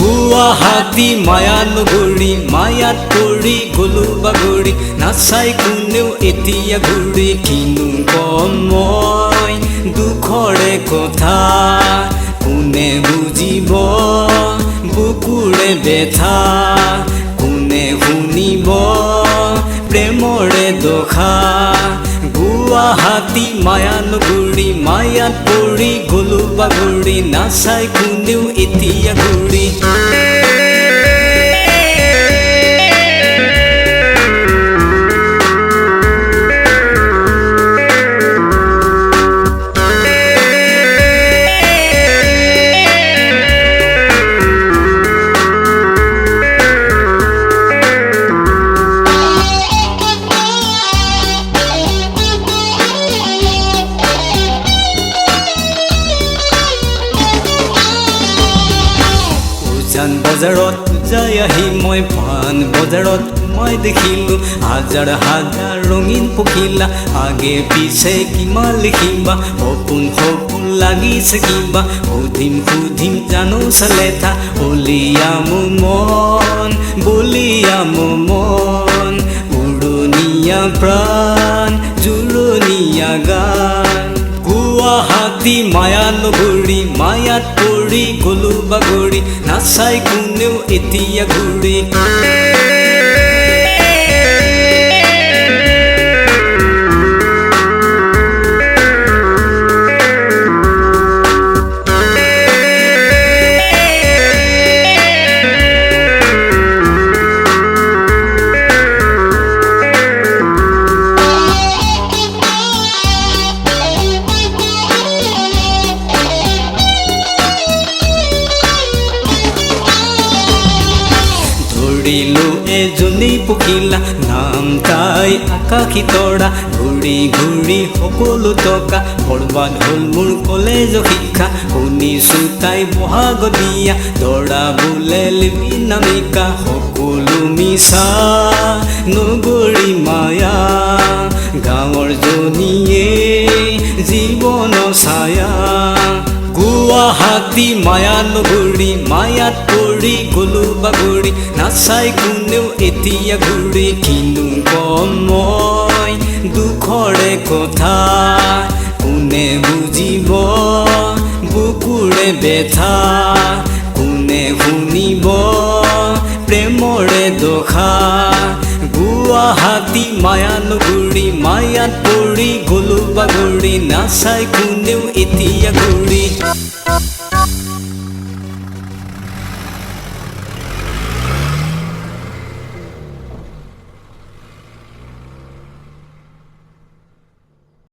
গুৱাহাটী মায়ানগৰী মায়াত পৰি গলো বাগৰি নাচাই কোনেও এতিয়া ঘূৰি কিনো কম মই দুখৰে কথা কোনে বুজিব বুকুৰে বেথা কোনে শুনিব প্ৰেমৰে দোষা গুৱাহাটী মায়ানগৰী মায়াত পৰি গলো বাগৰি নাচাই কোনেও এতিয়া ঘূৰি বজাৰত যাই আহি মই পাণ বজাৰত মই দেখিলোঁ হাজাৰ হাজাৰ ৰঙীন পখিলা আগে পিছে কিমান লিখিবা সপোন সপোন লাগিছে কিবা সুধিম সুধিম জানো চালেথা বলিয়া মোৰ মন বলিয়া মোৰ মন উৰণীয়া প্ৰাণ জোৰণীয়া গান গুৱাহাটী মায়ানগৰী মায়াত পৰি গলো বাগৰি নাচাই কোনেও এতিয়া ঘূৰি এজনী পখিলা নাম তাই আকাশী তৰা ঘূৰি ঘূৰি সকলো টকা বৰবাদ হ'ল মোৰ কলেজ শিক্ষা শুনিছোঁ তাই বহাগ দিয়া দৰা বোলে লিপি নামিকা সকলো মিছা নগৰী মায়া গাঁৱৰ জনীয়ে জীৱন ছায়া গুৱাহাটী মায়ানগৰী মায়াত পৰি গলো বাগৰি নাচাই কোনেও এতিয়া ঘূৰি কিনো কম মই দুখৰে কথা কোনে বুজিব বুকুৰে বেথা কোনে শুনিব প্ৰেমৰে দোষা গুৱাহাটী মায়ানগৰী মায়াত পৰি গলো বাগৰি নাচাই কোনেও এতিয়া ঘূৰি